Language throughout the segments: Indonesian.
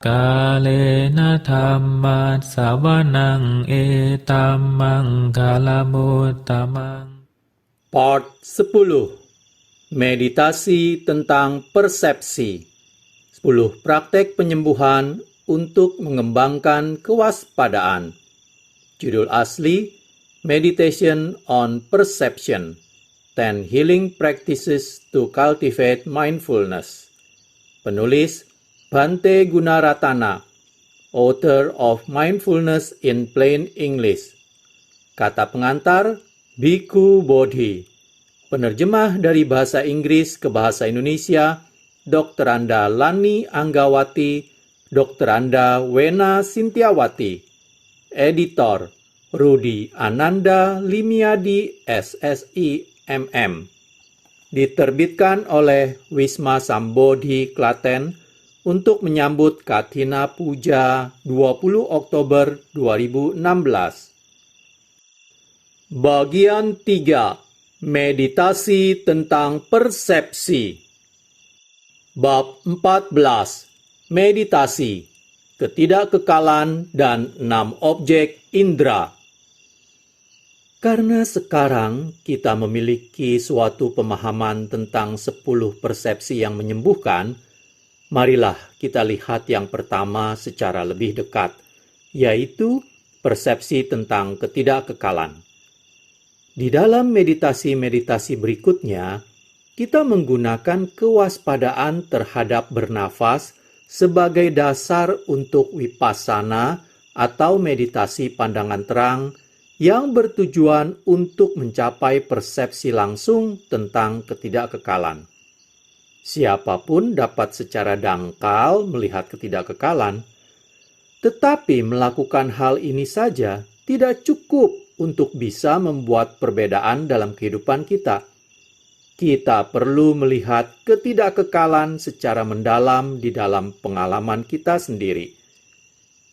กาเลนะธัมมัสสวนังเอตัมมังคาลมุตตมัง Part 10. Meditasi tentang persepsi. 10 praktek penyembuhan untuk mengembangkan kewaspadaan. Judul asli Meditation on Perception. 10 Healing Practices to Cultivate Mindfulness. Penulis Bhante Gunaratana, author of Mindfulness in Plain English. Kata pengantar Bhikkhu Bodhi. Penerjemah dari bahasa Inggris ke bahasa Indonesia, Dr. Anda Lani Anggawati, Dr. Anda Wena Sintiawati. Editor Rudi Ananda Limiadi SSI MM. Diterbitkan oleh Wisma Sambodhi Klaten untuk menyambut Kathina Puja 20 Oktober 2016. Bagian 3. Meditasi tentang persepsi. Bab 14. Meditasi, ketidakkekalan dan 6 objek indera. Karena sekarang kita memiliki suatu pemahaman tentang 10 persepsi yang menyembuhkan, marilah kita lihat yang pertama secara lebih dekat, yaitu persepsi tentang ketidakkekalan. Di dalam meditasi-meditasi berikutnya, kita menggunakan kewaspadaan terhadap bernafas sebagai dasar untuk vipassana atau meditasi pandangan terang yang bertujuan untuk mencapai persepsi langsung tentang ketidakkekalan. Siapapun dapat secara dangkal melihat ketidakkekalan, tetapi melakukan hal ini saja tidak cukup untuk bisa membuat perbedaan dalam kehidupan kita. Kita perlu melihat ketidakkekalan secara mendalam di dalam pengalaman kita sendiri.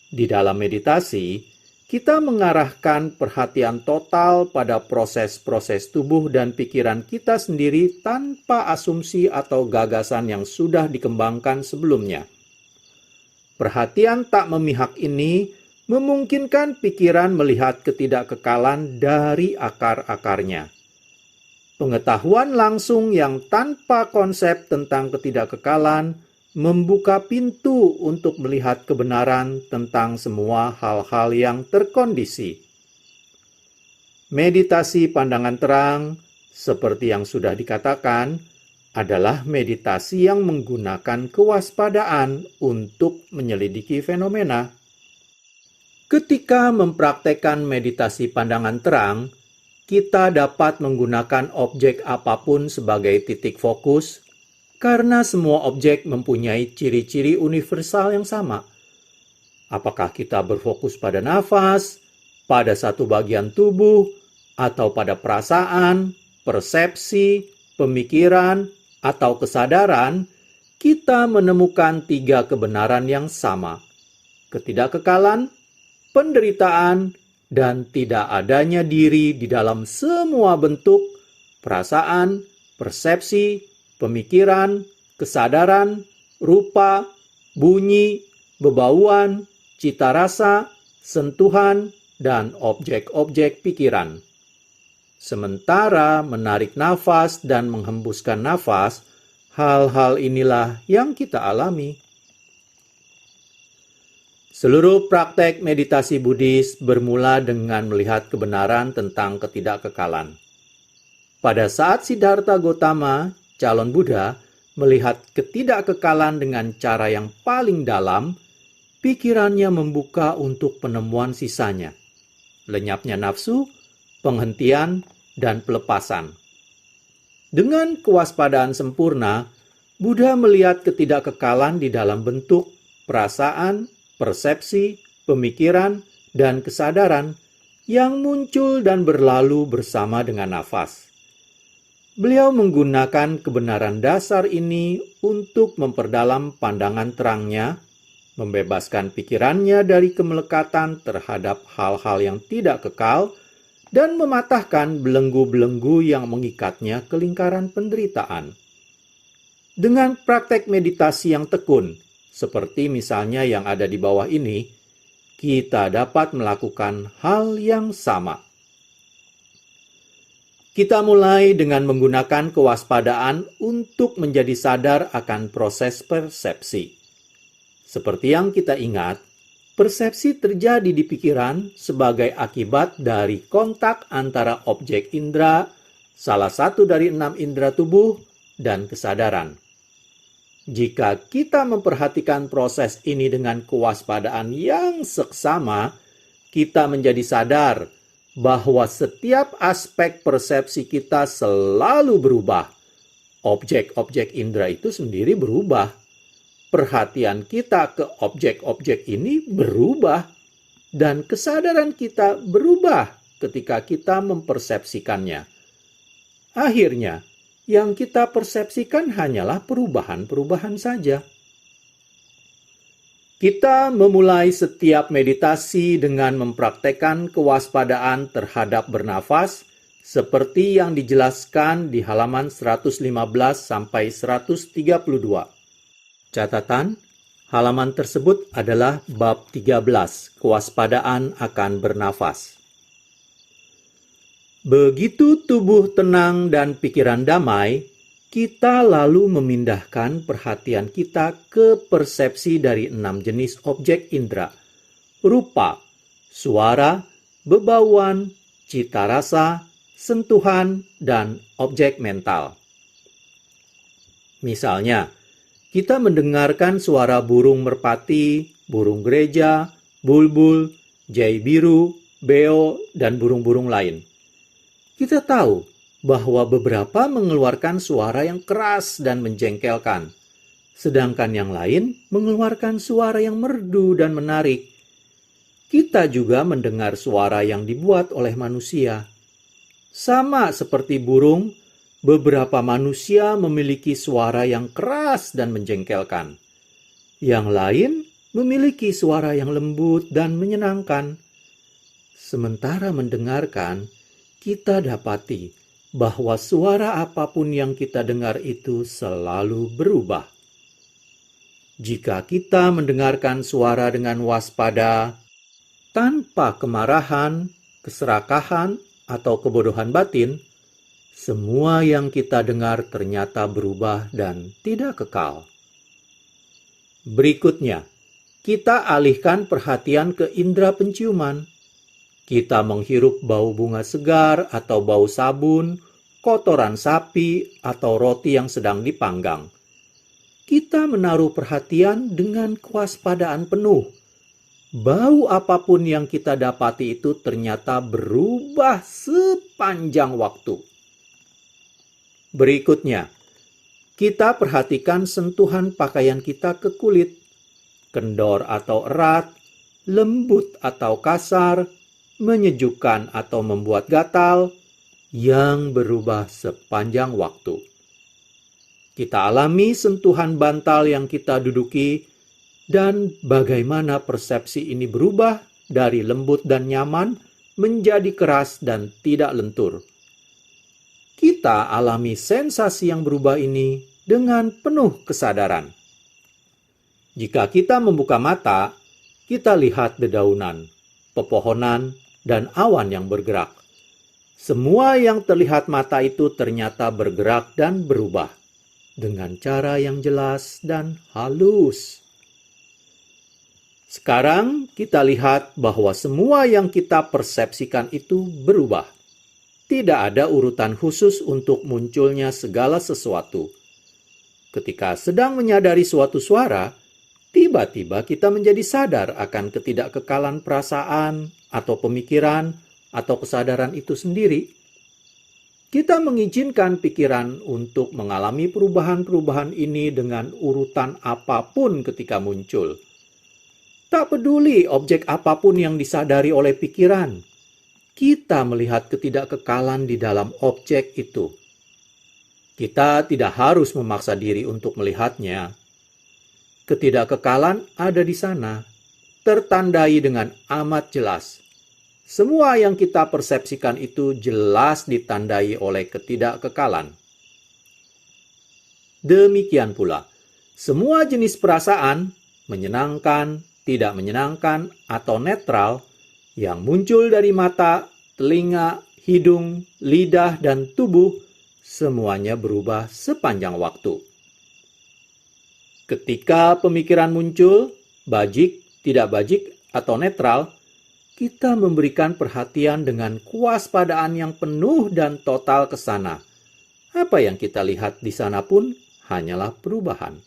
Di dalam meditasi, kita mengarahkan perhatian total pada proses-proses tubuh dan pikiran kita sendiri tanpa asumsi atau gagasan yang sudah dikembangkan sebelumnya. Perhatian tak memihak ini memungkinkan pikiran melihat ketidakkekalan dari akar-akarnya. Pengetahuan langsung yang tanpa konsep tentang ketidakkekalan membuka pintu untuk melihat kebenaran tentang semua hal-hal yang terkondisi. Meditasi pandangan terang, seperti yang sudah dikatakan, adalah meditasi yang menggunakan kewaspadaan untuk menyelidiki fenomena. Ketika mempraktekkan meditasi pandangan terang, kita dapat menggunakan objek apapun sebagai titik fokus, karena semua objek mempunyai ciri-ciri universal yang sama. Apakah kita berfokus pada nafas, pada satu bagian tubuh, atau pada perasaan, persepsi, pemikiran, atau kesadaran, kita menemukan 3 kebenaran yang sama: ketidakkekalan, penderitaan, dan tidak adanya diri di dalam semua bentuk, perasaan, persepsi, pemikiran, kesadaran, rupa, bunyi, bebauan, cita rasa, sentuhan, dan objek-objek pikiran. Sementara menarik nafas dan menghembuskan nafas, hal-hal inilah yang kita alami. Seluruh praktek meditasi Buddhis bermula dengan melihat kebenaran tentang ketidakkekalan. Pada saat Siddhartha Gautama, calon Buddha, melihat ketidakkekalan dengan cara yang paling dalam, pikirannya membuka untuk penemuan sisanya: lenyapnya nafsu, penghentian, dan pelepasan. Dengan kewaspadaan sempurna, Buddha melihat ketidakkekalan di dalam bentuk, perasaan, persepsi, pemikiran, dan kesadaran yang muncul dan berlalu bersama dengan nafas. Beliau menggunakan kebenaran dasar ini untuk memperdalam pandangan terangnya, membebaskan pikirannya dari kemelekatan terhadap hal-hal yang tidak kekal, dan mematahkan belenggu-belenggu yang mengikatnya ke lingkaran penderitaan. Dengan praktek meditasi yang tekun, seperti misalnya yang ada di bawah ini, kita dapat melakukan hal yang sama. Kita mulai dengan menggunakan kewaspadaan untuk menjadi sadar akan proses persepsi. Seperti yang kita ingat, persepsi terjadi di pikiran sebagai akibat dari kontak antara objek indera, salah satu dari 6 indera tubuh, dan kesadaran. Jika kita memperhatikan proses ini dengan kewaspadaan yang seksama, kita menjadi sadar bahwa setiap aspek persepsi kita selalu berubah. Objek-objek indera itu sendiri berubah. Perhatian kita ke objek-objek ini berubah, dan kesadaran kita berubah ketika kita mempersepsikannya. Akhirnya, yang kita persepsikan hanyalah perubahan-perubahan saja. Kita memulai setiap meditasi dengan mempraktekkan kewaspadaan terhadap bernafas, seperti yang dijelaskan di halaman 115 sampai 132. Catatan, halaman tersebut adalah bab 13, kewaspadaan akan bernafas. Begitu tubuh tenang dan pikiran damai, kita lalu memindahkan perhatian kita ke persepsi dari 6 jenis objek indera: rupa, suara, bebauan, cita rasa, sentuhan, dan objek mental. Misalnya, kita mendengarkan suara burung merpati, burung gereja, bulbul, jai biru, beo, dan burung-burung lain. Kita tahu bahwa beberapa mengeluarkan suara yang keras dan menjengkelkan, sedangkan yang lain mengeluarkan suara yang merdu dan menarik. Kita juga mendengar suara yang dibuat oleh manusia. Sama seperti burung, beberapa manusia memiliki suara yang keras dan menjengkelkan. Yang lain memiliki suara yang lembut dan menyenangkan. Sementara mendengarkan, kita dapati bahwa suara apapun yang kita dengar itu selalu berubah. Jika kita mendengarkan suara dengan waspada, tanpa kemarahan, keserakahan, atau kebodohan batin, semua yang kita dengar ternyata berubah dan tidak kekal. Berikutnya, kita alihkan perhatian ke indera penciuman. Kita menghirup bau bunga segar atau bau sabun, kotoran sapi, atau roti yang sedang dipanggang. Kita menaruh perhatian dengan kewaspadaan penuh. Bau apapun yang kita dapati itu ternyata berubah sepanjang waktu. Berikutnya, kita perhatikan sentuhan pakaian kita ke kulit, kendor atau erat, lembut atau kasar, menyejukkan atau membuat gatal, yang berubah sepanjang waktu. Kita alami sentuhan bantal yang kita duduki, dan bagaimana persepsi ini berubah dari lembut dan nyaman menjadi keras dan tidak lentur. Kita alami sensasi yang berubah ini dengan penuh kesadaran. Jika kita membuka mata, kita lihat dedaunan, pepohonan, dan awan yang bergerak. Semua yang terlihat mata itu ternyata bergerak dan berubah dengan cara yang jelas dan halus. Sekarang kita lihat bahwa semua yang kita persepsikan itu berubah. Tidak ada urutan khusus untuk munculnya segala sesuatu. Ketika sedang menyadari suatu suara, tiba-tiba kita menjadi sadar akan ketidakkekalan perasaan atau pemikiran atau kesadaran itu sendiri. Kita mengizinkan pikiran untuk mengalami perubahan-perubahan ini dengan urutan apapun ketika muncul. Tak peduli objek apapun yang disadari oleh pikiran, kita melihat ketidakkekalan di dalam objek itu. Kita tidak harus memaksa diri untuk melihatnya. Ketidakkekalan ada di sana, tertandai dengan amat jelas. Semua yang kita persepsikan itu jelas ditandai oleh ketidakkekalan. Demikian pula, semua jenis perasaan, menyenangkan, tidak menyenangkan, atau netral yang muncul dari mata, telinga, hidung, lidah, dan tubuh, semuanya berubah sepanjang waktu. Ketika pemikiran muncul, bajik, tidak bajik, atau netral, kita memberikan perhatian dengan kewaspadaan yang penuh dan total ke sana. Apa yang kita lihat di sana pun hanyalah perubahan.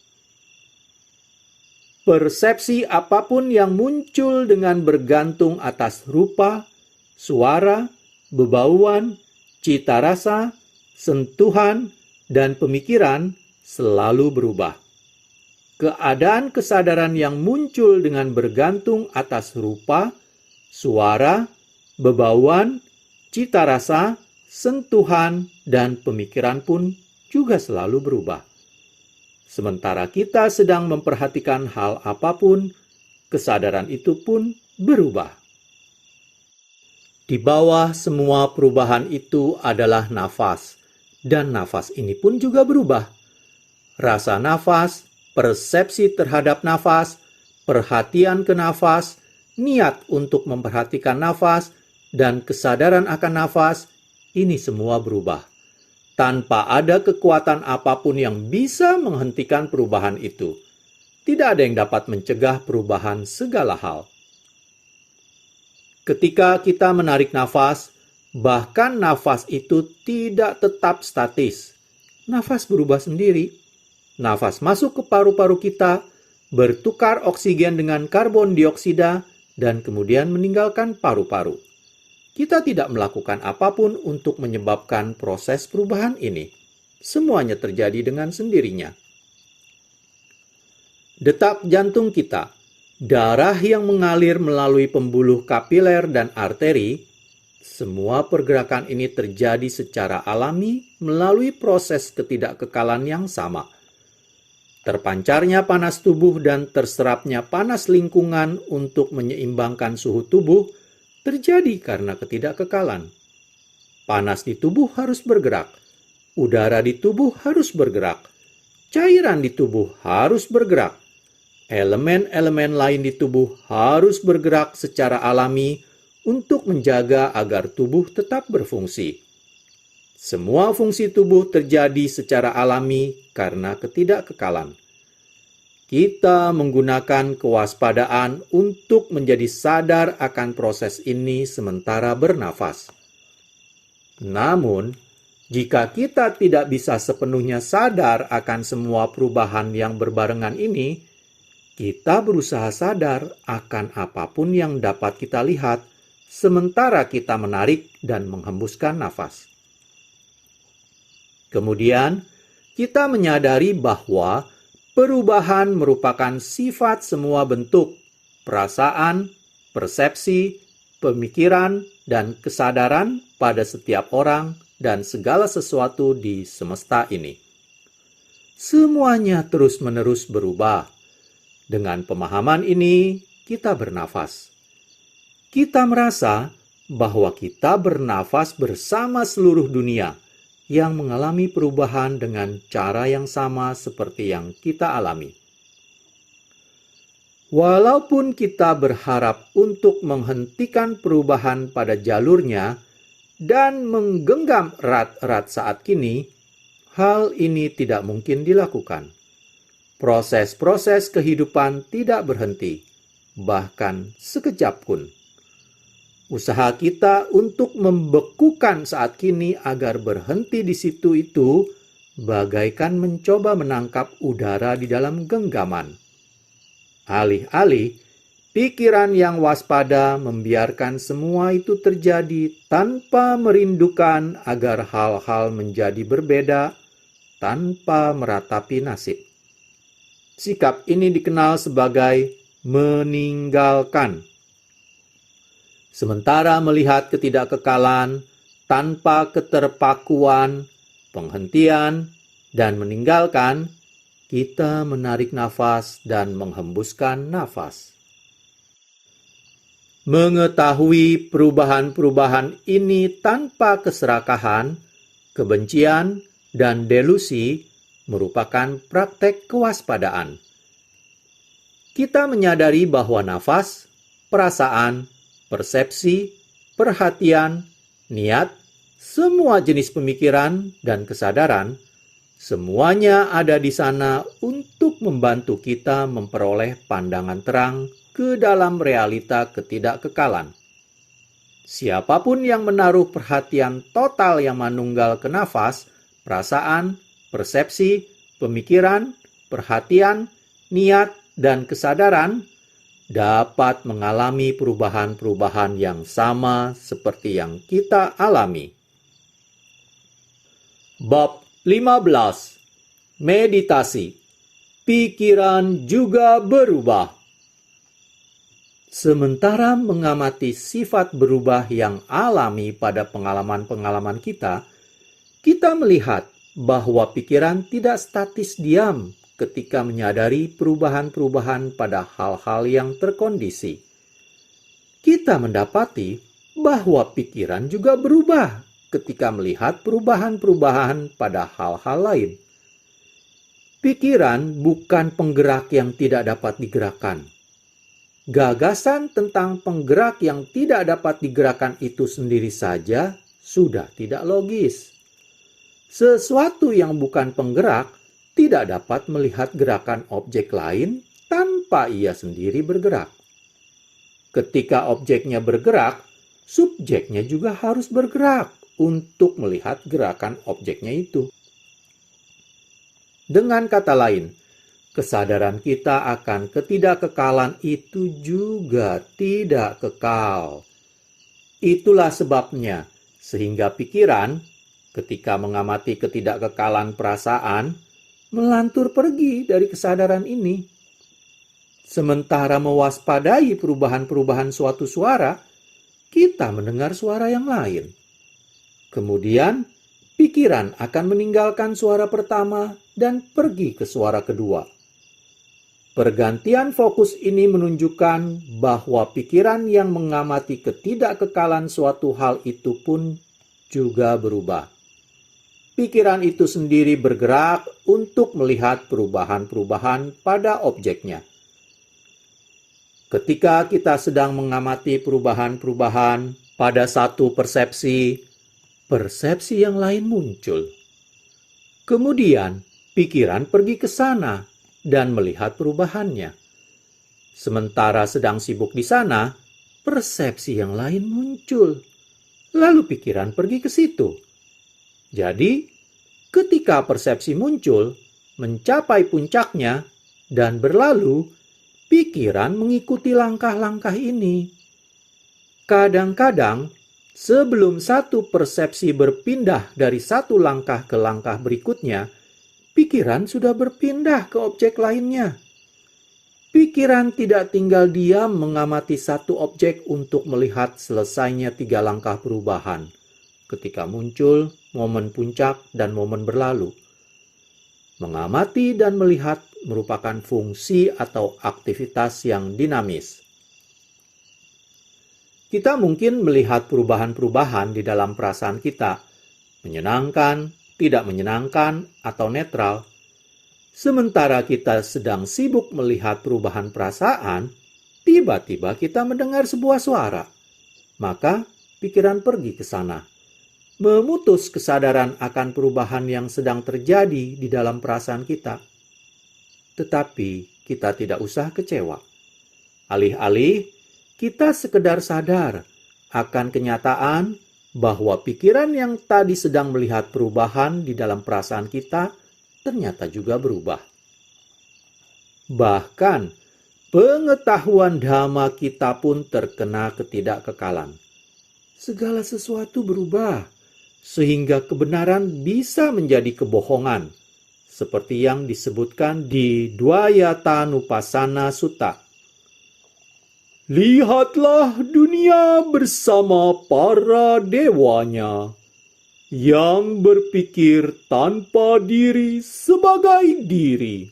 Persepsi apapun yang muncul dengan bergantung atas rupa, suara, bebauan, cita rasa, sentuhan, dan pemikiran selalu berubah. Keadaan kesadaran yang muncul dengan bergantung atas rupa, suara, bebauan, cita rasa, sentuhan, dan pemikiran pun juga selalu berubah. Sementara kita sedang memperhatikan hal apapun, kesadaran itu pun berubah. Di bawah semua perubahan itu adalah nafas, dan nafas ini pun juga berubah. Rasa nafas, persepsi terhadap nafas, perhatian ke nafas, niat untuk memperhatikan nafas, dan kesadaran akan nafas, ini semua berubah. Tanpa ada kekuatan apapun yang bisa menghentikan perubahan itu. Tidak ada yang dapat mencegah perubahan segala hal. Ketika kita menarik nafas, bahkan nafas itu tidak tetap statis. Nafas berubah sendiri. Nafas masuk ke paru-paru kita, bertukar oksigen dengan karbon dioksida, dan kemudian meninggalkan paru-paru. Kita tidak melakukan apapun untuk menyebabkan proses perubahan ini. Semuanya terjadi dengan sendirinya. Detak jantung kita, darah yang mengalir melalui pembuluh kapiler dan arteri, semua pergerakan ini terjadi secara alami melalui proses ketidakkekalan yang sama. Terpancarnya panas tubuh dan terserapnya panas lingkungan untuk menyeimbangkan suhu tubuh terjadi karena ketidakkekalan. Panas di tubuh harus bergerak, udara di tubuh harus bergerak, cairan di tubuh harus bergerak, elemen-elemen lain di tubuh harus bergerak secara alami untuk menjaga agar tubuh tetap berfungsi. Semua fungsi tubuh terjadi secara alami karena ketidakkekalan. Kita menggunakan kewaspadaan untuk menjadi sadar akan proses ini sementara bernafas. Namun, jika kita tidak bisa sepenuhnya sadar akan semua perubahan yang berbarengan ini, kita berusaha sadar akan apapun yang dapat kita lihat sementara kita menarik dan menghembuskan nafas. Kemudian, kita menyadari bahwa perubahan merupakan sifat semua bentuk, perasaan, persepsi, pemikiran, dan kesadaran pada setiap orang dan segala sesuatu di semesta ini. Semuanya terus-menerus berubah. Dengan pemahaman ini, kita bernafas. Kita merasa bahwa kita bernafas bersama seluruh dunia yang mengalami perubahan dengan cara yang sama seperti yang kita alami. Walaupun kita berharap untuk menghentikan perubahan pada jalurnya dan menggenggam erat-erat saat kini, hal ini tidak mungkin dilakukan. Proses-proses kehidupan tidak berhenti, bahkan sekejap pun. Usaha kita untuk membekukan saat kini agar berhenti di situ itu bagaikan mencoba menangkap udara di dalam genggaman. Alih-alih, pikiran yang waspada membiarkan semua itu terjadi tanpa merindukan agar hal-hal menjadi berbeda tanpa meratapi nasib. Sikap ini dikenal sebagai meninggalkan. Sementara melihat ketidakkekalan tanpa keterpakuan, penghentian, dan meninggalkan, kita menarik nafas dan menghembuskan nafas. Mengetahui perubahan-perubahan ini tanpa keserakahan, kebencian, dan delusi merupakan praktek kewaspadaan. Kita menyadari bahwa nafas, perasaan, persepsi, perhatian, niat, semua jenis pemikiran dan kesadaran, semuanya ada di sana untuk membantu kita memperoleh pandangan terang ke dalam realita ketidakkekalan. Siapapun yang menaruh perhatian total yang manunggal ke nafas, perasaan, persepsi, pemikiran, perhatian, niat, dan kesadaran, dapat mengalami perubahan-perubahan yang sama seperti yang kita alami. Bab 15. Meditasi. Pikiran juga berubah. Sementara mengamati sifat berubah yang alami pada pengalaman-pengalaman kita melihat bahwa pikiran tidak statis diam ketika menyadari perubahan-perubahan pada hal-hal yang terkondisi. Kita mendapati bahwa pikiran juga berubah ketika melihat perubahan-perubahan pada hal-hal lain. Pikiran bukan penggerak yang tidak dapat digerakkan. Gagasan tentang penggerak yang tidak dapat digerakkan itu sendiri saja sudah tidak logis. Sesuatu yang bukan penggerak tidak dapat melihat gerakan objek lain tanpa ia sendiri bergerak. Ketika objeknya bergerak, subjeknya juga harus bergerak untuk melihat gerakan objeknya itu. Dengan kata lain, kesadaran kita akan ketidakkekalan itu juga tidak kekal. Itulah sebabnya, sehingga pikiran, ketika mengamati ketidakkekalan perasaan, melantur pergi dari kesadaran ini. Sementara mewaspadai perubahan-perubahan suatu suara, kita mendengar suara yang lain. Kemudian, pikiran akan meninggalkan suara pertama dan pergi ke suara kedua. Pergantian fokus ini menunjukkan bahwa pikiran yang mengamati ketidakkekalan suatu hal itu pun juga berubah. Pikiran itu sendiri bergerak untuk melihat perubahan-perubahan pada objeknya. Ketika kita sedang mengamati perubahan-perubahan pada satu persepsi, persepsi yang lain muncul. Kemudian, pikiran pergi ke sana dan melihat perubahannya. Sementara sedang sibuk di sana, persepsi yang lain muncul. Lalu pikiran pergi ke situ. Jadi, ketika persepsi muncul, mencapai puncaknya, dan berlalu, pikiran mengikuti langkah-langkah ini. Kadang-kadang, sebelum satu persepsi berpindah dari satu langkah ke langkah berikutnya, pikiran sudah berpindah ke objek lainnya. Pikiran tidak tinggal diam mengamati satu objek untuk melihat selesainya 3 langkah perubahan. Ketika muncul, momen puncak, dan momen berlalu. Mengamati dan melihat merupakan fungsi atau aktivitas yang dinamis. Kita mungkin melihat perubahan-perubahan di dalam perasaan kita, menyenangkan, tidak menyenangkan, atau netral. Sementara kita sedang sibuk melihat perubahan perasaan, tiba-tiba kita mendengar sebuah suara. Maka pikiran pergi ke sana, memutus kesadaran akan perubahan yang sedang terjadi di dalam perasaan kita. Tetapi kita tidak usah kecewa. Alih-alih, kita sekedar sadar akan kenyataan bahwa pikiran yang tadi sedang melihat perubahan di dalam perasaan kita ternyata juga berubah. Bahkan, pengetahuan dhamma kita pun terkena ketidakkekalan. Segala sesuatu berubah, sehingga kebenaran bisa menjadi kebohongan, seperti yang disebutkan di Dwayatanupasana Sutta. Lihatlah dunia bersama para dewanya, yang berpikir tanpa diri sebagai diri.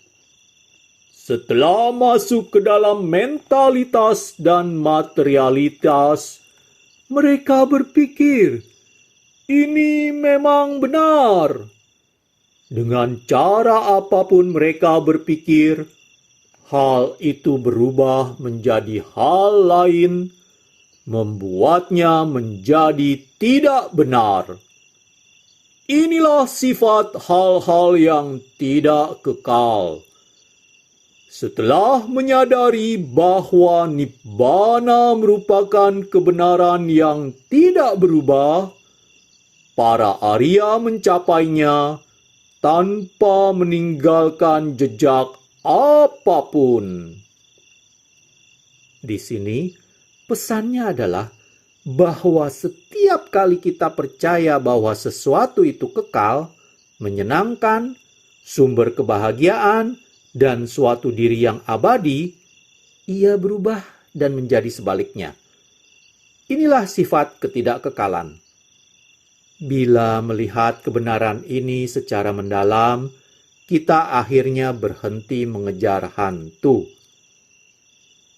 Setelah masuk ke dalam mentalitas dan materialitas, mereka berpikir, ini memang benar. Dengan cara apapun mereka berpikir, hal itu berubah menjadi hal lain, membuatnya menjadi tidak benar. Inilah sifat hal-hal yang tidak kekal. Setelah menyadari bahwa Nibbana merupakan kebenaran yang tidak berubah, para Arya mencapainya tanpa meninggalkan jejak apapun. Di sini, pesannya adalah bahwa setiap kali kita percaya bahwa sesuatu itu kekal, menyenangkan, sumber kebahagiaan, dan suatu diri yang abadi, ia berubah dan menjadi sebaliknya. Inilah sifat ketidakkekalan. Bila melihat kebenaran ini secara mendalam, kita akhirnya berhenti mengejar hantu.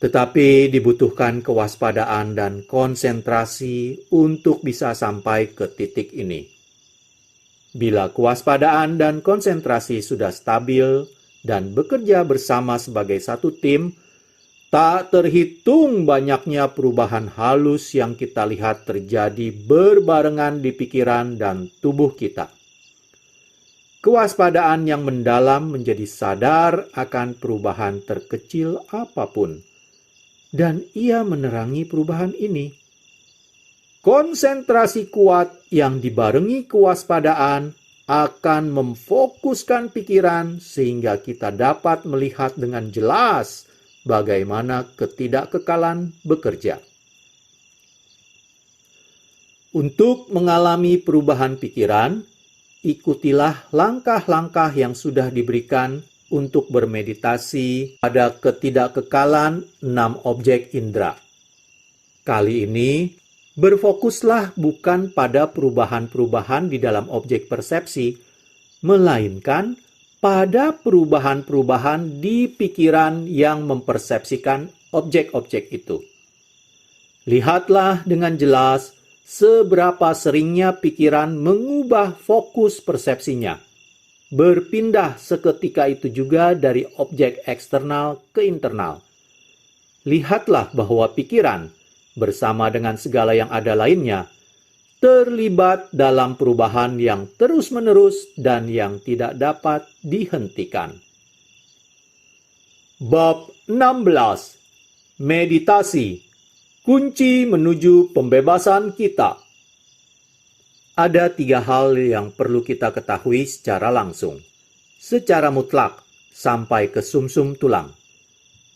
Tetapi dibutuhkan kewaspadaan dan konsentrasi untuk bisa sampai ke titik ini. Bila kewaspadaan dan konsentrasi sudah stabil dan bekerja bersama sebagai satu tim, tak terhitung banyaknya perubahan halus yang kita lihat terjadi berbarengan di pikiran dan tubuh kita. Kewaspadaan yang mendalam menjadi sadar akan perubahan terkecil apapun, dan ia menerangi perubahan ini. Konsentrasi kuat yang dibarengi kewaspadaan akan memfokuskan pikiran sehingga kita dapat melihat dengan jelas bagaimana ketidakkekalan bekerja. Untuk mengalami perubahan pikiran, ikutilah langkah-langkah yang sudah diberikan untuk bermeditasi pada ketidakkekalan 6 objek indera. Kali ini, berfokuslah bukan pada perubahan-perubahan di dalam objek persepsi, melainkan pada perubahan-perubahan di pikiran yang mempersepsikan objek-objek itu. Lihatlah dengan jelas seberapa seringnya pikiran mengubah fokus persepsinya, berpindah seketika itu juga dari objek eksternal ke internal. Lihatlah bahwa pikiran, bersama dengan segala yang ada lainnya, terlibat dalam perubahan yang terus-menerus dan yang tidak dapat dihentikan. Bab 16. Meditasi, kunci menuju pembebasan kita. Ada 3 hal yang perlu kita ketahui secara langsung, secara mutlak, sampai ke sumsum tulang.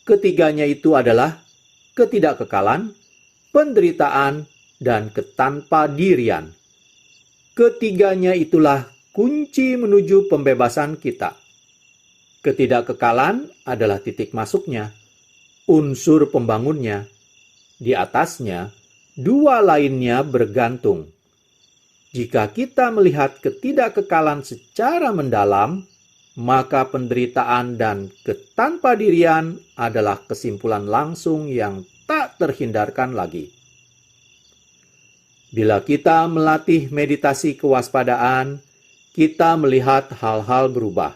Ketiganya itu adalah ketidakkekalan, penderitaan, dan ketanpadirian. Ketiganya itulah kunci menuju pembebasan kita. Ketidakkekalan adalah titik masuknya, unsur pembangunnya. Di atasnya, 2 lainnya bergantung. Jika kita melihat ketidakkekalan secara mendalam, maka penderitaan dan ketanpadirian adalah kesimpulan langsung yang tak terhindarkan lagi. Bila kita melatih meditasi kewaspadaan, kita melihat hal-hal berubah.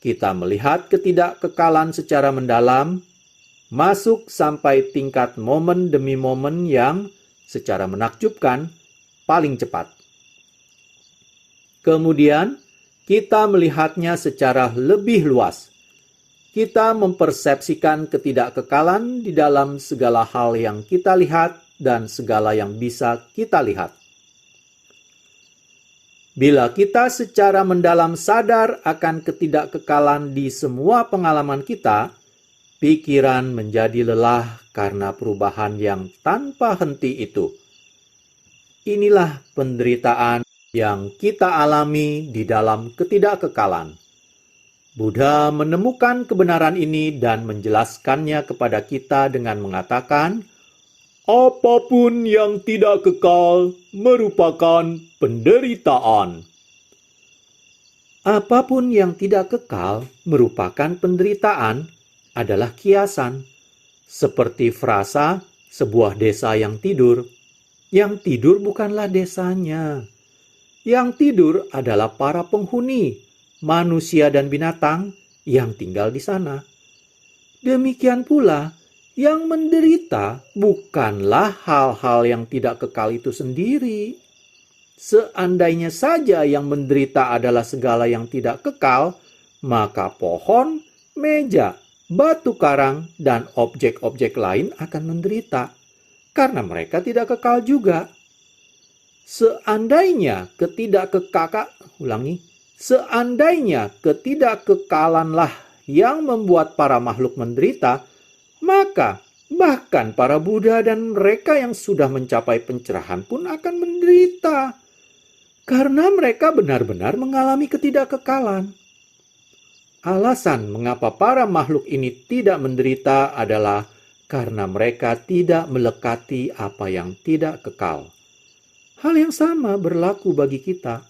Kita melihat ketidakkekalan secara mendalam, masuk sampai tingkat momen demi momen yang secara menakjubkan paling cepat. Kemudian, kita melihatnya secara lebih luas. Kita mempersepsikan ketidakkekalan di dalam segala hal yang kita lihat dan segala yang bisa kita lihat. Bila kita secara mendalam sadar akan ketidakkekalan di semua pengalaman kita, pikiran menjadi lelah karena perubahan yang tanpa henti itu. Inilah penderitaan yang kita alami di dalam ketidakkekalan. Buddha menemukan kebenaran ini dan menjelaskannya kepada kita dengan mengatakan, apapun yang tidak kekal merupakan penderitaan. Apapun yang tidak kekal merupakan penderitaan adalah kiasan, seperti frasa sebuah desa yang tidur. Yang tidur bukanlah desanya. Yang tidur adalah para penghuni, manusia dan binatang yang tinggal di sana. Demikian pula, yang menderita bukanlah hal-hal yang tidak kekal itu sendiri. Seandainya saja yang menderita adalah segala yang tidak kekal, maka pohon, meja, batu karang, dan objek-objek lain akan menderita, karena mereka tidak kekal juga. Seandainya ketidakkekalanlah yang membuat para makhluk menderita, maka bahkan para Buddha dan mereka yang sudah mencapai pencerahan pun akan menderita, karena mereka benar-benar mengalami ketidakkekalan. Alasan mengapa para makhluk ini tidak menderita adalah karena mereka tidak melekati apa yang tidak kekal. Hal yang sama berlaku bagi kita.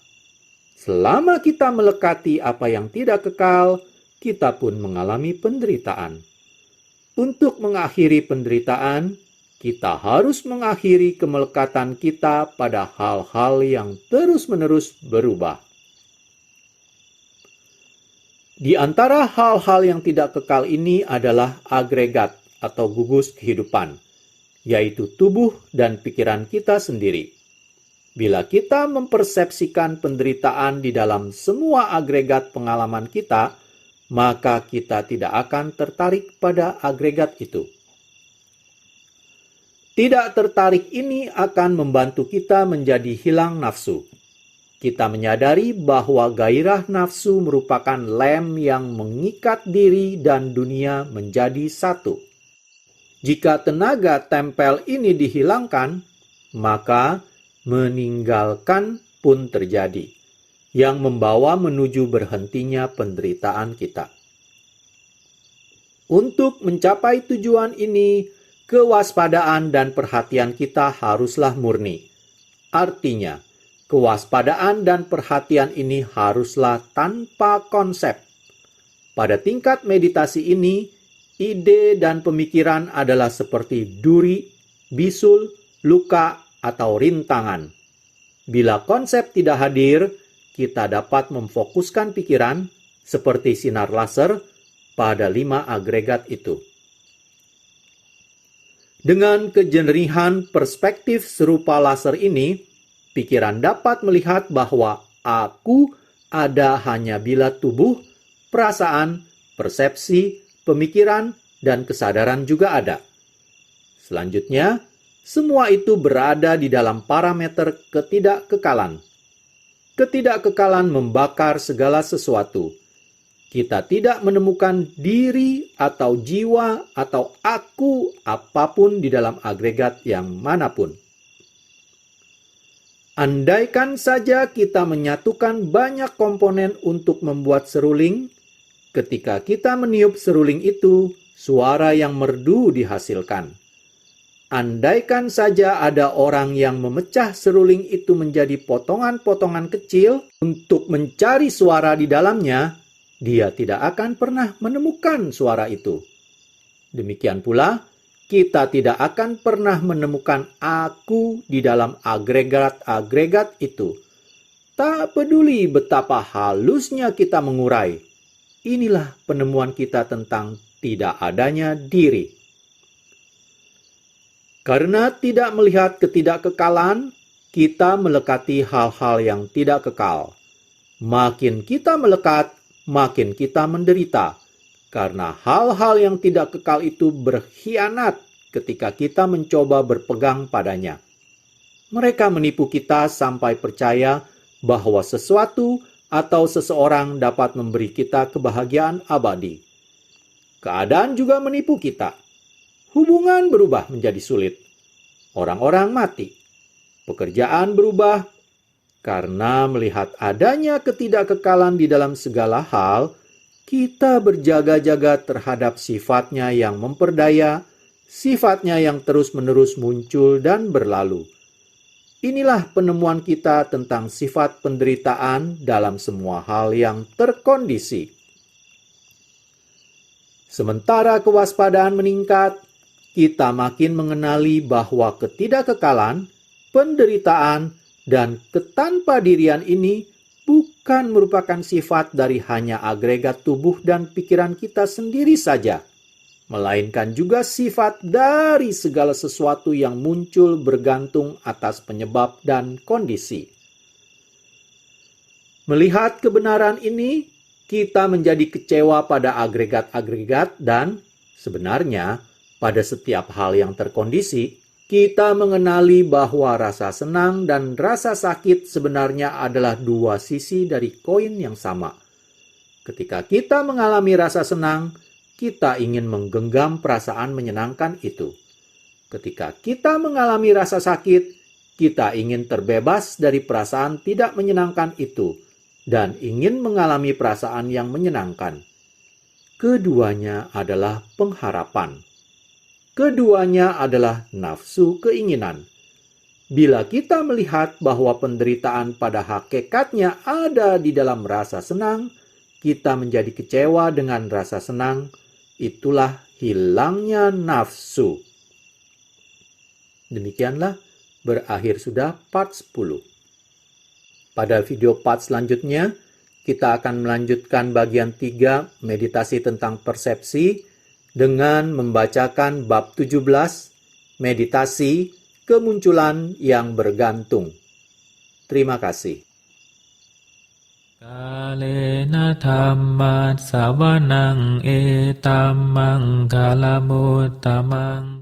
Selama kita melekati apa yang tidak kekal, kita pun mengalami penderitaan. Untuk mengakhiri penderitaan, kita harus mengakhiri kemelekatan kita pada hal-hal yang terus-menerus berubah. Di antara hal-hal yang tidak kekal ini adalah agregat atau gugus kehidupan, yaitu tubuh dan pikiran kita sendiri. Bila kita mempersepsikan penderitaan di dalam semua agregat pengalaman kita, maka kita tidak akan tertarik pada agregat itu. Tidak tertarik ini akan membantu kita menjadi hilang nafsu. Kita menyadari bahwa gairah nafsu merupakan lem yang mengikat diri dan dunia menjadi satu. Jika tenaga tempel ini dihilangkan, maka meninggalkan pun terjadi, yang membawa menuju berhentinya penderitaan kita. Untuk mencapai tujuan ini, kewaspadaan dan perhatian kita haruslah murni. Artinya, kewaspadaan dan perhatian ini haruslah tanpa konsep. Pada tingkat meditasi ini, ide dan pemikiran adalah seperti duri, bisul, luka, atau rintangan. Bila konsep tidak hadir, kita dapat memfokuskan pikiran seperti sinar laser pada 5 agregat itu. Dengan kejenihan perspektif serupa laser ini, pikiran dapat melihat bahwa aku ada hanya bila tubuh, perasaan, persepsi, pemikiran, dan kesadaran juga ada. Selanjutnya, semua itu berada di dalam parameter ketidakkekalan. Ketidakkekalan membakar segala sesuatu. Kita tidak menemukan diri atau jiwa atau aku apapun di dalam agregat yang manapun. Andaikan saja kita menyatukan banyak komponen untuk membuat seruling, ketika kita meniup seruling itu, suara yang merdu dihasilkan. Andaikan saja ada orang yang memecah seruling itu menjadi potongan-potongan kecil untuk mencari suara di dalamnya, dia tidak akan pernah menemukan suara itu. Demikian pula, kita tidak akan pernah menemukan aku di dalam agregat-agregat itu. Tak peduli betapa halusnya kita mengurai. Inilah penemuan kita tentang tidak adanya diri. Karena tidak melihat ketidakkekalan, kita melekati hal-hal yang tidak kekal. Makin kita melekat, makin kita menderita. Karena hal-hal yang tidak kekal itu berkhianat ketika kita mencoba berpegang padanya. Mereka menipu kita sampai percaya bahwa sesuatu atau seseorang dapat memberi kita kebahagiaan abadi. Keadaan juga menipu kita. Hubungan berubah menjadi sulit. Orang-orang mati. Pekerjaan berubah. Karena melihat adanya ketidakkekalan di dalam segala hal, kita berjaga-jaga terhadap sifatnya yang memperdaya, sifatnya yang terus-menerus muncul dan berlalu. Inilah penemuan kita tentang sifat penderitaan dalam semua hal yang terkondisi. Sementara kewaspadaan meningkat, kita makin mengenali bahwa ketidakkekalan, penderitaan, dan ketanpadirian ini bukan merupakan sifat dari hanya agregat tubuh dan pikiran kita sendiri saja, melainkan juga sifat dari segala sesuatu yang muncul bergantung atas penyebab dan kondisi. Melihat kebenaran ini, kita menjadi kecewa pada agregat-agregat dan sebenarnya pada setiap hal yang terkondisi, kita mengenali bahwa rasa senang dan rasa sakit sebenarnya adalah dua sisi dari koin yang sama. Ketika kita mengalami rasa senang, kita ingin menggenggam perasaan menyenangkan itu. Ketika kita mengalami rasa sakit, kita ingin terbebas dari perasaan tidak menyenangkan itu dan ingin mengalami perasaan yang menyenangkan. Keduanya adalah pengharapan. Keduanya adalah nafsu keinginan. Bila kita melihat bahwa penderitaan pada hakikatnya ada di dalam rasa senang, kita menjadi kecewa dengan rasa senang. Itulah hilangnya nafsu. Demikianlah berakhir sudah part 10. Pada video part selanjutnya, kita akan melanjutkan bagian 3 meditasi tentang persepsi dengan membacakan bab 17, meditasi kemunculan yang bergantung. Terima kasih. Kalena dhamma savanang etammang kalamutamang